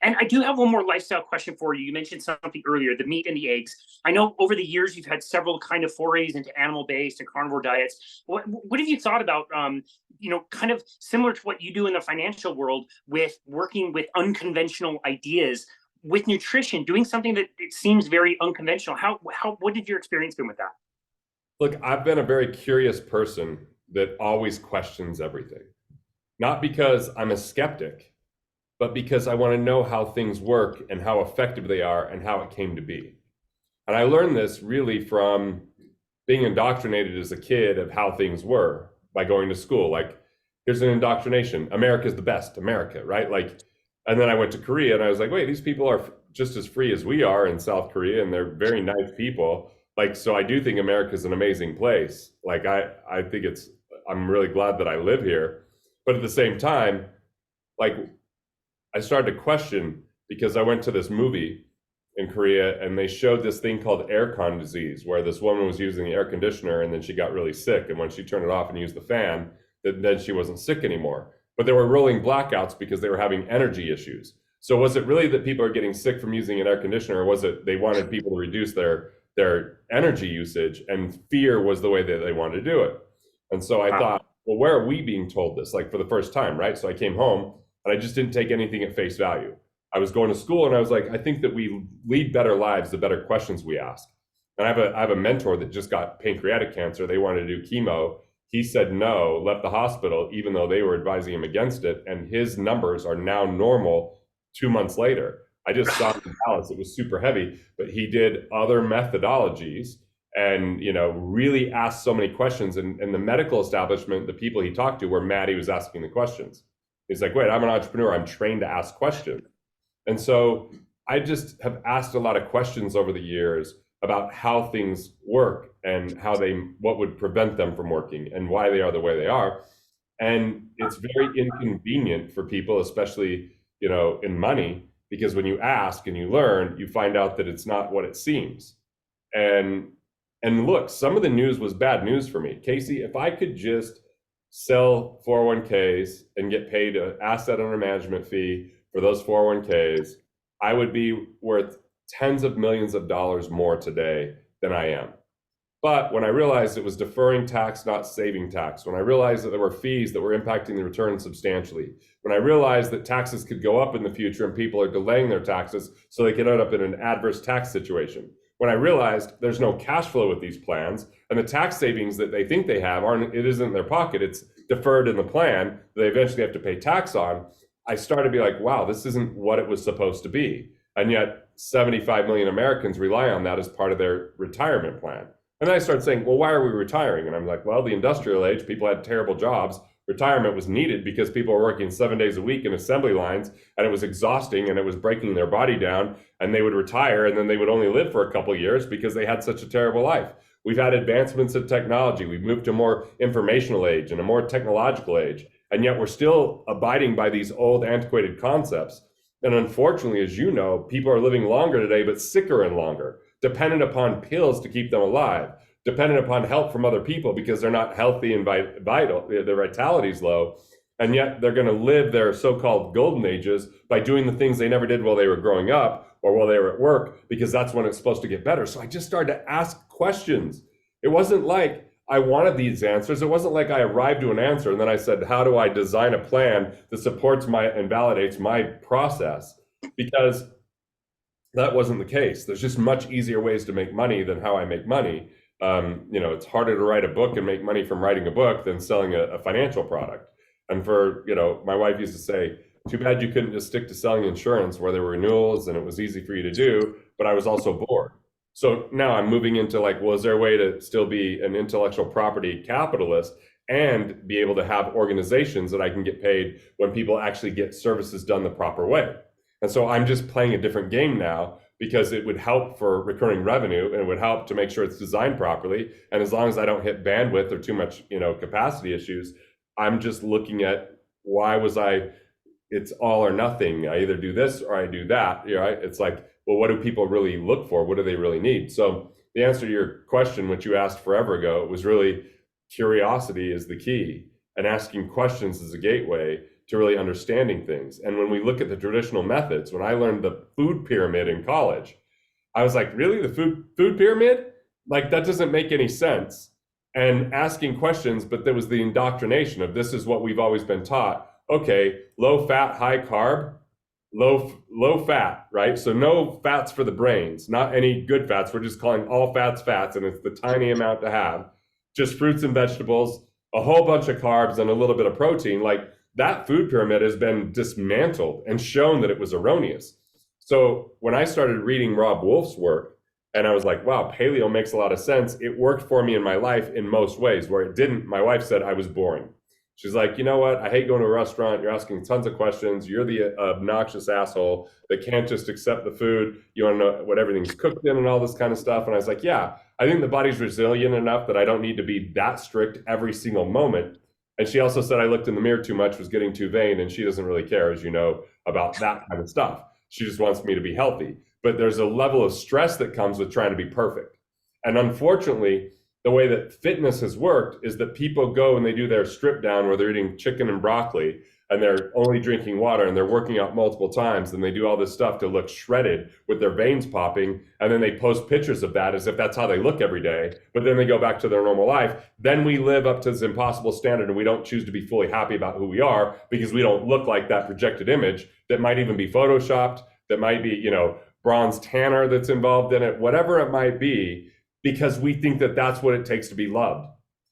And I do have one more lifestyle question for you. You mentioned something earlier, the meat and the eggs. I know over the years you've had several kind of forays into animal-based and carnivore diets. What have you thought about, kind of similar to what you do in the financial world with working with unconventional ideas with nutrition, doing something that it seems very unconventional? What did your experience been with that? Look, I've been a very curious person that always questions everything. Not because I'm a skeptic, but because I want to know how things work and how effective they are and how it came to be. And I learned this really from being indoctrinated as a kid of how things were by going to school. Like, here's an indoctrination. America's the best, America, right? Like, and then I went to Korea and I was like, wait, these people are just as free as we are in South Korea, and they're very nice people. Like, so I do think America's an amazing place. Like, I think I'm really glad that I live here. But at the same time, like, I started to question, because I went to this movie in Korea and they showed this thing called aircon disease, where this woman was using the air conditioner and then she got really sick. And when she turned it off and used the fan, then she wasn't sick anymore. But there were rolling blackouts because they were having energy issues. So was it really that people are getting sick from using an air conditioner, or was it they wanted people to reduce their energy usage, and fear was the way that they wanted to do it? And so I thought, well, where are we being told this? Like, for the first time, right? So I came home and I just didn't take anything at face value. I was going to school and I was like, I think that we lead better lives the better questions we ask. And I have a mentor that just got pancreatic cancer. They wanted to do chemo. He said no, left the hospital, even though they were advising him against it. And his numbers are now normal 2 months later. I just saw in Dallas, it was super heavy, but he did other methodologies and, really asked so many questions. And the medical establishment, the people he talked to, were mad he was asking the questions. He's like, wait, I'm an entrepreneur. I'm trained to ask questions. And so I just have asked a lot of questions over the years about how things work and what would prevent them from working and why they are the way they are. And it's very inconvenient for people, especially, in money, because when you ask and you learn, you find out that it's not what it seems. And look, some of the news was bad news for me. Casey, if I could just sell 401ks and get paid an asset under management fee for those 401ks, I would be worth tens of millions of dollars more today than I am. But when I realized it was deferring tax, not saving tax, when I realized that there were fees that were impacting the return substantially, when I realized that taxes could go up in the future and people are delaying their taxes so they can end up in an adverse tax situation, when I realized there's no cash flow with these plans and the tax savings that they think they have it isn't in their pocket, it's deferred in the plan they eventually have to pay tax on, I started to be like, wow, this isn't what it was supposed to be. And yet 75 million Americans rely on that as part of their retirement plan. And then I started saying, well, why are we retiring? And I'm like, well, the industrial age, people had terrible jobs. Retirement was needed because people were working 7 days a week in assembly lines, and it was exhausting and it was breaking their body down, and they would retire and then they would only live for a couple of years because they had such a terrible life. We've had advancements in technology. We've moved to a more informational age and a more technological age, and yet we're still abiding by these old antiquated concepts. And unfortunately, as you know, people are living longer today, but sicker and longer, dependent upon pills to keep them alive, dependent upon help from other people because they're not healthy and vital, their vitality is low. And yet they're going to live their so-called golden ages by doing the things they never did while they were growing up or while they were at work, because that's when it's supposed to get better. So I just started to ask questions. It wasn't like I wanted these answers. It wasn't like I arrived to an answer and then I said, how do I design a plan that supports and validates my process? Because that wasn't the case. There's just much easier ways to make money than how I make money. It's harder to write a book and make money from writing a book than selling a financial product. And my wife used to say, too bad you couldn't just stick to selling insurance where there were renewals and it was easy for you to do, but I was also bored. So now I'm moving into is there a way to still be an intellectual property capitalist and be able to have organizations that I can get paid when people actually get services done the proper way? And so I'm just playing a different game now because it would help for recurring revenue and it would help to make sure it's designed properly. And as long as I don't hit bandwidth or too much, capacity issues, I'm just looking at it's all or nothing. I either do this or I do that. It's like, well, what do people really look for? What do they really need? So the answer to your question, which you asked forever ago, was really curiosity is the key, and asking questions is a gateway. to really understanding things. And when we look at the traditional methods, when I learned the food pyramid in college, I was like, really, the food pyramid? Like, that doesn't make any sense. And asking questions, but there was the indoctrination of, this is what we've always been taught. Okay, low fat, high carb, low fat, right? So no fats for the brains, not any good fats. We're just calling all fats fats, and it's the tiny amount to have. Just fruits and vegetables, a whole bunch of carbs, and a little bit of protein. Like, that food pyramid has been dismantled and shown that it was erroneous. So when I started reading Rob Wolf's work, and I was like, wow, paleo makes a lot of sense. It worked for me in my life in most ways. Where it didn't, my wife said I was boring. She's like, you know what? I hate going to a restaurant. You're asking tons of questions. You're the obnoxious asshole that can't just accept the food. You want to know what everything's cooked in and all this kind of stuff. And I was like, yeah, I think the body's resilient enough that I don't need to be that strict every single moment. And she also said I looked in the mirror too much, was getting too vain, and she doesn't really care, as you know, about that kind of stuff. She just wants me to be healthy. But there's a level of stress that comes with trying to be perfect. And unfortunately, the way that fitness has worked is that people go and they do their strip down where they're eating chicken and broccoli and they're only drinking water and they're working out multiple times and they do all this stuff to look shredded with their veins popping, and then they post pictures of that as if that's how they look every day, but then they go back to their normal life. Then we live up to this impossible standard and we don't choose to be fully happy about who we are because we don't look like that projected image that might even be photoshopped, that might be, you know, bronze tanner that's involved in it, whatever it might be, because we think that that's what it takes to be loved.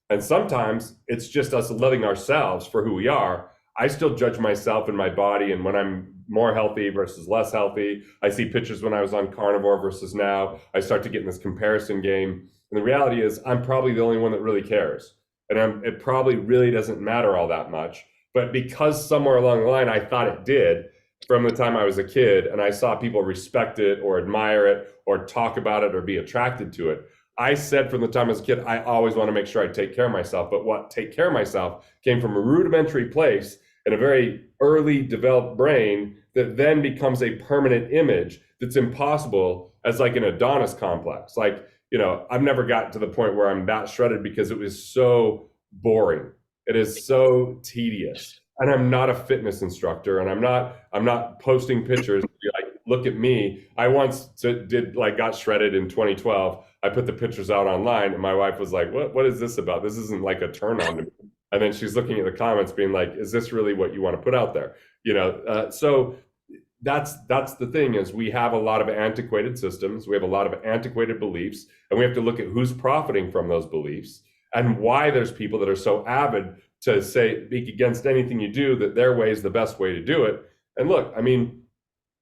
And sometimes it's just us loving ourselves for who we are. I still judge myself and my body, and when I'm more healthy versus less healthy, I see pictures when I was on carnivore versus now. I start to get in this comparison game. And the reality is I'm probably the only one that really cares. And it probably really doesn't matter all that much. But because somewhere along the line I thought it did, from the time I was a kid, and I saw people respect it or admire it or talk about it or be attracted to it, I said from the time I was a kid, I always want to make sure I take care of myself. But what take care of myself came from a rudimentary place in a very early developed brain that then becomes a permanent image that's impossible as like an Adonis complex. Like, you know, I've never gotten to the point where I'm that shredded because it was so boring. It is so tedious. And I'm not a fitness instructor, and I'm not posting pictures like, look at me. I once got shredded in 2012. I put the pictures out online, and my wife was like, what is this about? This isn't like a turn on to me. And then she's looking at the comments being like, is this really what you want to put out there? You know, so that's the thing, is we have a lot of antiquated systems. We have a lot of antiquated beliefs, and we have to look at who's profiting from those beliefs and why there's people that are so avid to speak against anything you do, that their way is the best way to do it. And look, I mean,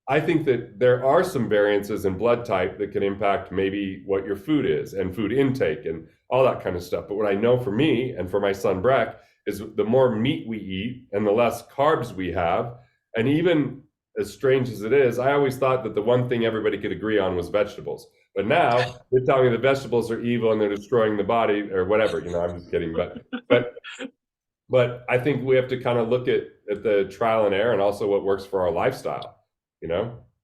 I think that there are some variances in blood type that can impact maybe what your food is and food intake and all that kind of stuff. But what I know for me and for my son Breck is the more meat we eat and the less carbs we have, and even as strange as it is, I always thought that the one thing everybody could agree on was vegetables. But now they're telling me the vegetables are evil and they're destroying the body or whatever. You know, I'm just kidding. But I think we have to kind of look at the trial and error and also what works for our lifestyle, you know?